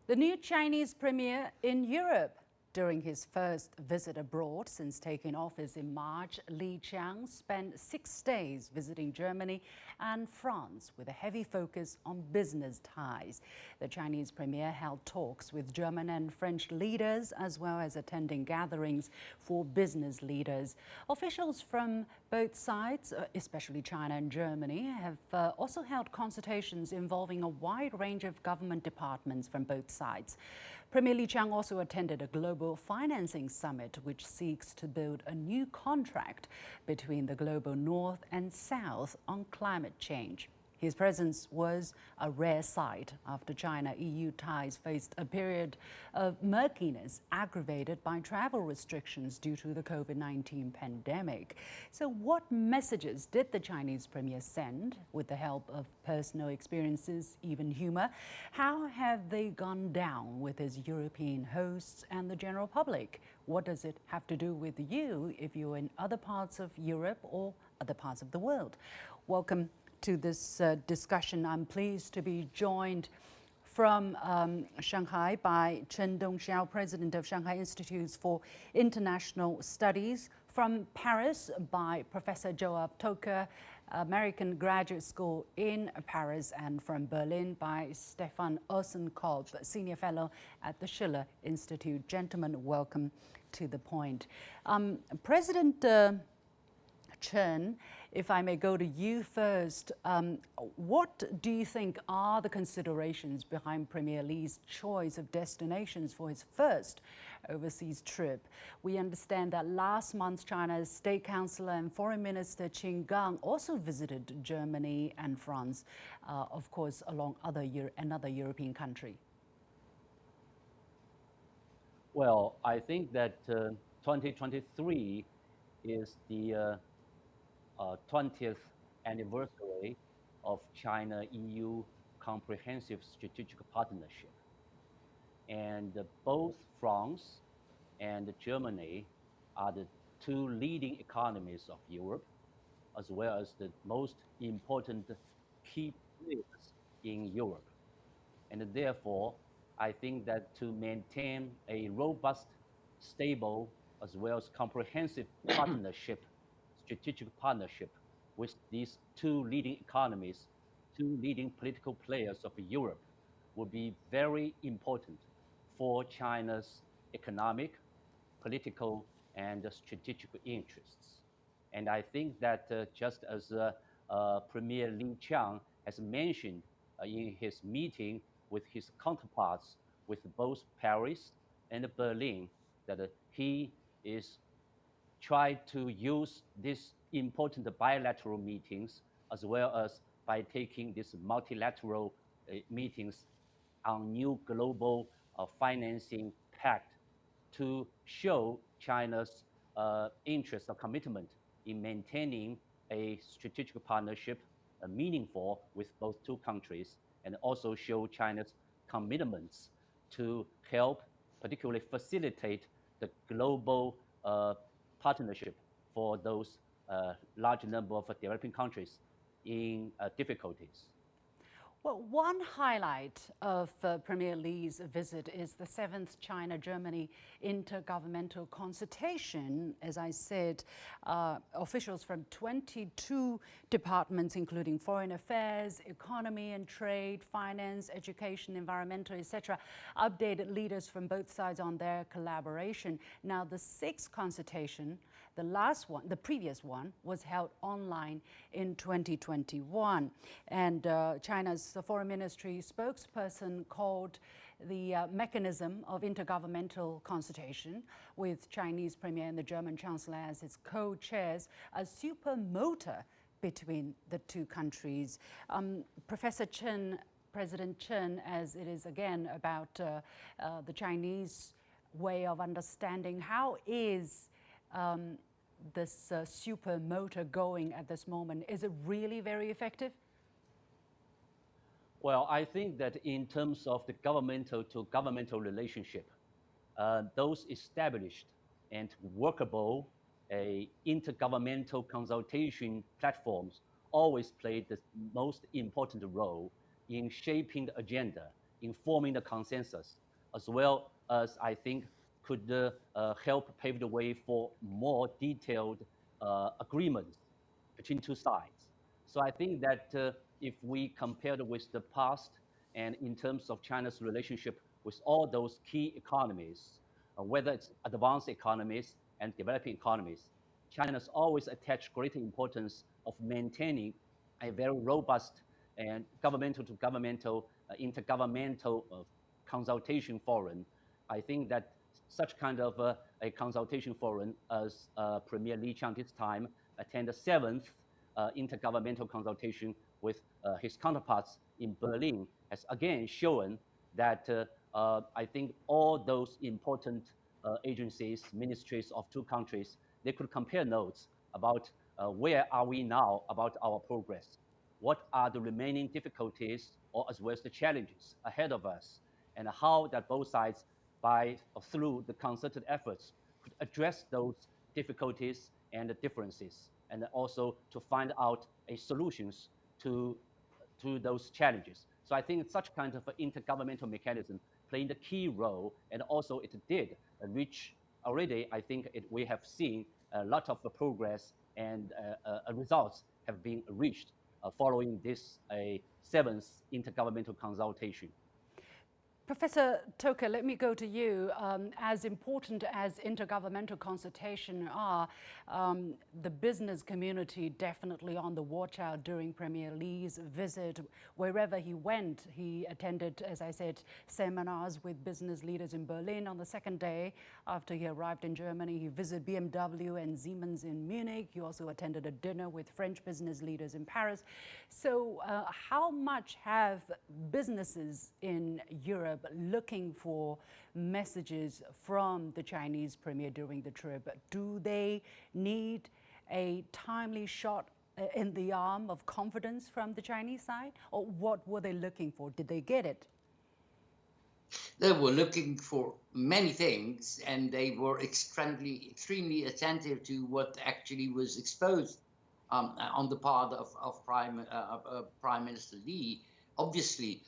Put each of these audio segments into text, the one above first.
The new Chinese premier in Europe. During his first visit abroad since taking office in March, Li Qiang spent 6 days visiting Germany and France with a heavy focus on business ties. The Chinese premier held talks with German and French leaders as well as attending gatherings for business leaders. Officials from both sides, especially China and Germany, have also held consultations involving a wide range of government departments from both sides. Premier Li Qiang also attended a global financing summit which seeks to build a new contract between the global north and south on climate change. His presence was a rare sight after China-EU ties faced a period of murkiness aggravated by travel restrictions due to the COVID-19 pandemic. So what messages did the Chinese premier send with the help of personal experiences, even humor? How have they gone down with his European hosts and the general public? What does it have to do with you if you're in other parts of Europe or other parts of the world? Welcome to this discussion. I'm pleased to be joined from Shanghai by Chen Dongxiao, President of Shanghai Institutes for International Studies, from Paris by Professor Joav Toker, American Graduate School in Paris, and from Berlin by Stephan Ossenkopp, Senior Fellow at the Schiller Institute. Gentlemen, welcome to The Point. President Chen, if I may go to you first, what do you think are the considerations behind Premier Li's choice of destinations for his first overseas trip? We understand that last month China's State Councillor and Foreign Minister Qin Gang also visited Germany and France, of course, along another European country. Well, I think that 2023 is the 20th anniversary of China-EU Comprehensive Strategic Partnership. And both France and Germany are the two leading economies of Europe, as well as the most important key players in Europe. And therefore, I think that to maintain a robust, stable, as well as comprehensive partnership, strategic partnership with these two leading economies, two leading political players of Europe would be very important for China's economic, political, and strategic interests. And I think that just as Premier Li Qiang has mentioned in his meeting with his counterparts with both Paris and Berlin, that he is trying to use these important bilateral meetings as well as by taking these multilateral meetings on new global financing pact to show China's interest or commitment in maintaining a strategic partnership, meaningful with both two countries, and also show China's commitments to help, particularly facilitate the global partnership for those large number of developing countries in difficulties. Well, one highlight of Premier Li's visit is the 7th China-Germany intergovernmental consultation. As I said, officials from 22 departments, including foreign affairs, economy and trade, finance, education, environmental, etc., updated leaders from both sides on their collaboration. Now, the 6th consultation, the previous one, was held online in 2021. And China's Foreign Ministry spokesperson called the mechanism of intergovernmental consultation with Chinese Premier and the German Chancellor as its co-chairs a super motor between the two countries. Professor Chen, President Chen, as it is again about the Chinese way of understanding, how is this super motor going at this moment? Is it really very effective? Well, I think that in terms of the governmental to governmental relationship, those established and workable intergovernmental consultation platforms always play the most important role in shaping the agenda in forming the consensus, as well as I think could help pave the way for more detailed agreements between two sides. So I think that if we compared with the past, and in terms of China's relationship with all those key economies, whether it's advanced economies and developing economies, China has always attached greater importance of maintaining a very robust and governmental to governmental, intergovernmental consultation forum. I think that such kind of a consultation forum as Premier Li Qiang this time attend the seventh intergovernmental consultation with his counterparts in Berlin has again shown that I think all those important agencies, ministries of two countries, they could compare notes about where are we now about our progress, what are the remaining difficulties or as well as the challenges ahead of us, and how that both sides through the concerted efforts could address those difficulties and the differences, and also to find out a solutions to those challenges. So I think such kind of intergovernmental mechanism playing the key role, and also it did reach already. I think we have seen a lot of progress and results have been reached following this seventh intergovernmental consultation. Professor Toker, let me go to you. As important as intergovernmental consultation are, the business community definitely on the watch out during Premier Li's visit. Wherever he went, he attended, as I said, seminars with business leaders in Berlin. On the second day after he arrived in Germany, he visited BMW and Siemens in Munich. He also attended a dinner with French business leaders in Paris. So how much have businesses in Europe looking for messages from the Chinese premier during the trip? Do they need a timely shot in the arm of confidence from the Chinese side? Or what were they looking for? Did they get it? They were looking for many things, and they were extremely attentive to what actually was exposed on the part of Prime Minister Li. Obviously,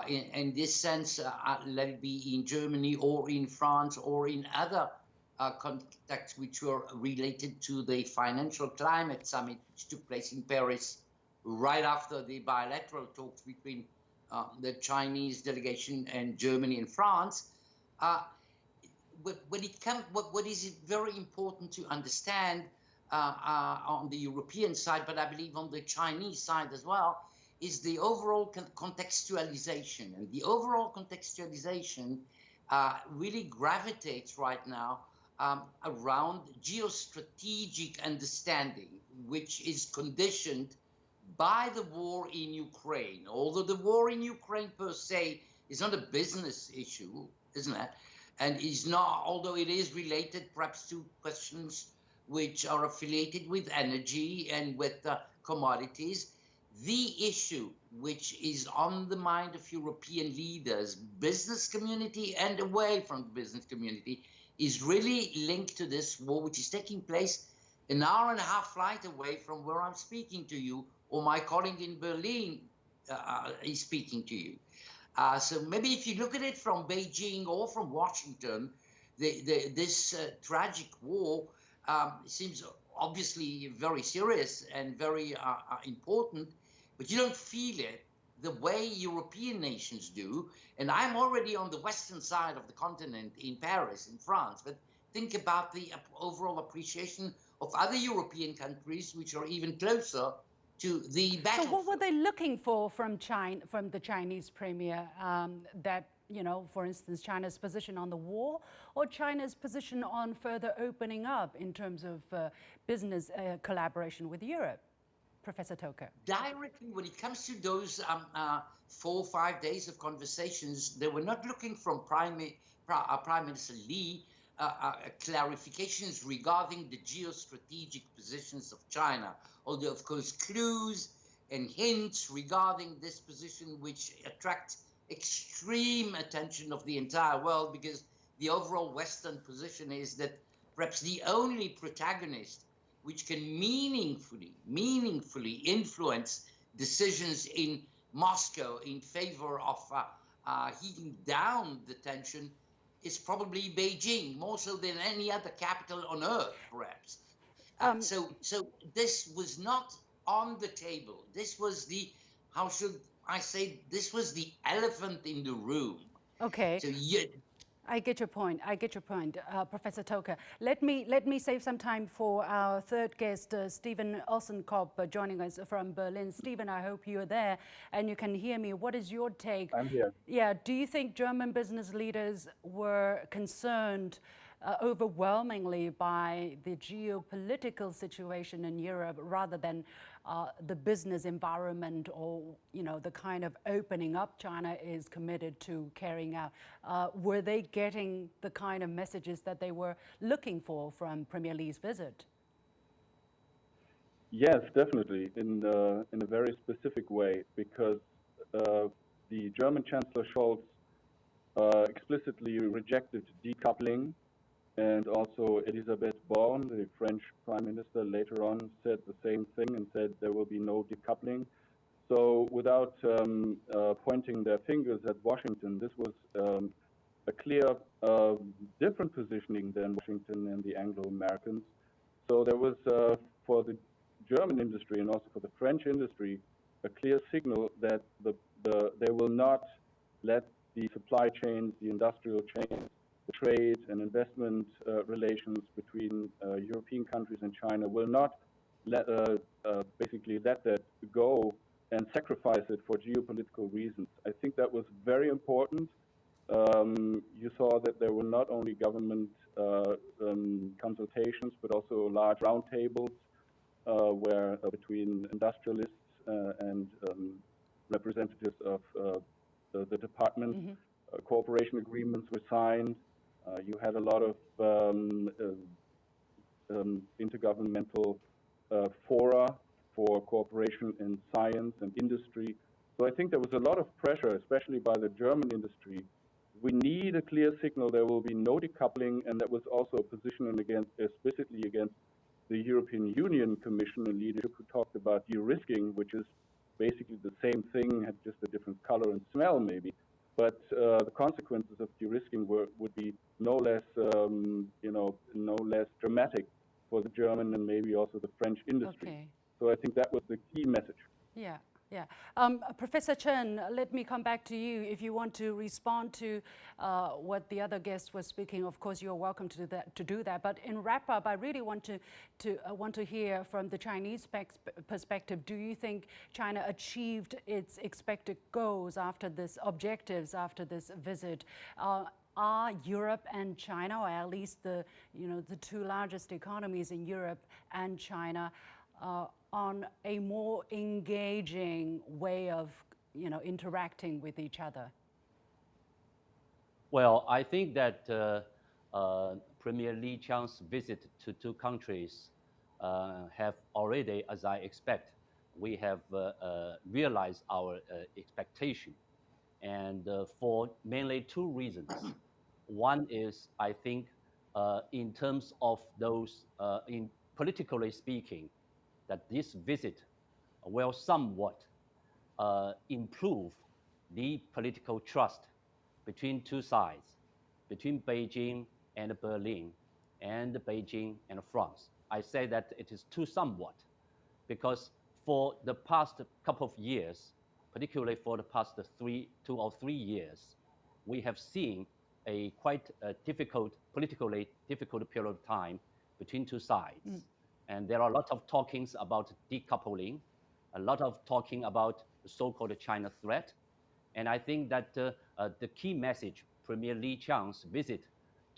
in this sense, let it be in Germany or in France or in other contexts which were related to the financial climate summit which took place in Paris right after the bilateral talks between the Chinese delegation and Germany and France. What is very important to understand on the European side, but I believe on the Chinese side as well, is the overall contextualization. And the overall contextualization really gravitates right now around geostrategic understanding, which is conditioned by the war in Ukraine. Although the war in Ukraine per se is not a business issue, isn't it? And is not, although it is related perhaps to questions which are affiliated with energy and with commodities, the issue which is on the mind of European leaders, business community and away from the business community, is really linked to this war, which is taking place an hour and a half flight away from where I'm speaking to you, or my colleague in Berlin is speaking to you. So maybe if you look at it from Beijing or from Washington, this tragic war seems obviously very serious and very important, but you don't feel it the way European nations do. And I'm already on the western side of the continent in Paris, in France, but think about the overall appreciation of other European countries which are even closer to the battlefield. So what were they looking for from China, from the Chinese premier, that, you know, for instance, China's position on the war, or China's position on further opening up in terms of business collaboration with Europe? Professor Toker. Directly, when it comes to those 4 or 5 days of conversations, they were not looking from Prime Minister Li clarifications regarding the geostrategic positions of China, although of course clues and hints regarding this position which attract extreme attention of the entire world, because the overall Western position is that perhaps the only protagonist which can meaningfully influence decisions in Moscow in favor of heating down the tension is probably Beijing, more so than any other capital on earth, perhaps. So this was not on the table. This was the, how should I say, this was the elephant in the room. Okay. So I get your point. I get your point, Professor Toker. Let me save some time for our third guest, Stephan Ossenkopp, joining us from Berlin. Stephan, I hope you're there and you can hear me. What is your take? I'm here. Yeah. Do you think German business leaders were concerned overwhelmingly by the geopolitical situation in Europe rather than the business environment or, you know, the kind of opening up China is committed to carrying out? Were they getting the kind of messages that they were looking for from Premier Li's visit? Yes, definitely, in a very specific way, because the German Chancellor Scholz explicitly rejected decoupling. And also Elisabeth Borne, the French Prime Minister, later on said the same thing and said there will be no decoupling. So without pointing their fingers at Washington, this was a clear different positioning than Washington and the Anglo-Americans. So there was, for the German industry and also for the French industry, a clear signal that they will not let the supply chains, the industrial chains, the trade and investment relations between European countries and China will not basically let that go and sacrifice it for geopolitical reasons. I think that was very important. You saw that there were not only government consultations, but also large roundtables where between industrialists and representatives of the department, cooperation agreements were signed. You had a lot of intergovernmental fora for cooperation in science and industry. So I think there was a lot of pressure, especially by the German industry. We need a clear signal there will be no decoupling, and that was also a position explicitly against the European Union Commission and leadership, who talked about de-risking, which is basically the same thing, had just a different color and smell maybe. But the consequences of de-risking would be no less, no less dramatic for the German and maybe also the French industry. Okay. So I think that was the key message. Yeah. Yeah. Professor Chen, let me come back to you. If you want to respond to what the other guest was speaking, of course, you're welcome to do that. But in wrap up, I really want to hear from the Chinese perspective. Do you think China achieved its expected goals after this, objectives after this visit? Are Europe and China, or at least the two largest economies in Europe and China, on a more engaging way of interacting with each other? Well, I think that Premier Li Qiang's visit to two countries have already, as I expect, we have realized our expectation, and for mainly two reasons. One is, I think, in terms of those, in politically speaking, that this visit will somewhat improve the political trust between two sides, between Beijing and Berlin, and Beijing and France. I say that it is too somewhat, because for the past couple of years, particularly for the past 2 or 3 years, we have seen a quite politically difficult period of time between two sides. And there are a lot of talkings about decoupling, a lot of talking about the so-called China threat. And I think that the key message Premier Li Qiang's visit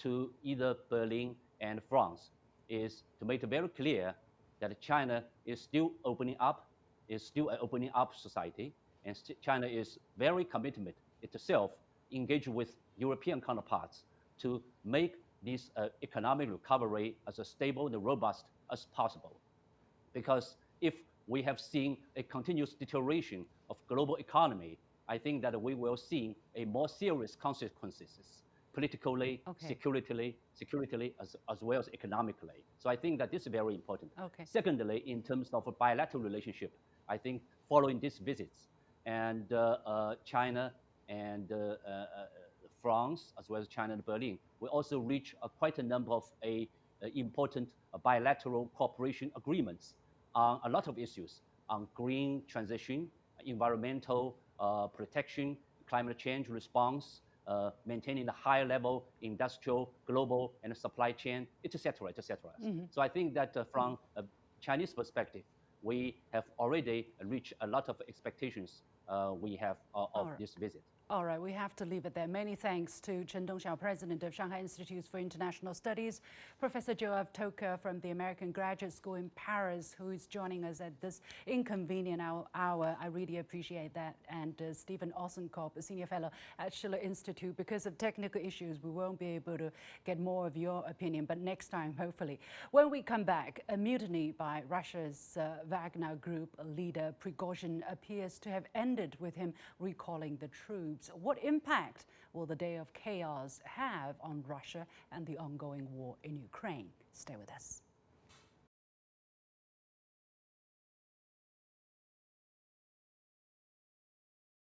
to either Berlin and France is to make it very clear that China is still opening up, is still an opening up society, and China is very committed itself, engaged with European counterparts to make this economic recovery as stable and robust as possible. Because if we have seen a continuous deterioration of global economy, I think that we will see a more serious consequences politically, security, as well as economically. So I think that this is very important. Secondly, in terms of a bilateral relationship, I think following these visits, and China and France, as well as China and Berlin, we also reach quite a number of important bilateral cooperation agreements on a lot of issues on green transition, environmental protection, climate change response, maintaining a high level industrial, global, and supply chain, etc., etc. So I think that from a Chinese perspective, we have already reached a lot of expectations we have of this visit. All right, we have to leave it there. Many thanks to Chen Dongxiao, President of Shanghai Institute for International Studies, Professor Joav Toker from the American Graduate School in Paris, who is joining us at this inconvenient hour. I really appreciate that. And Stephan Ossenkopp, a Senior Fellow at Schiller Institute. Because of technical issues, we won't be able to get more of your opinion, but next time, hopefully. When we come back, a mutiny by Russia's Wagner Group leader Prigozhin appears to have ended with him recalling the troops. What impact will the day of chaos have on Russia and the ongoing war in Ukraine? Stay with us.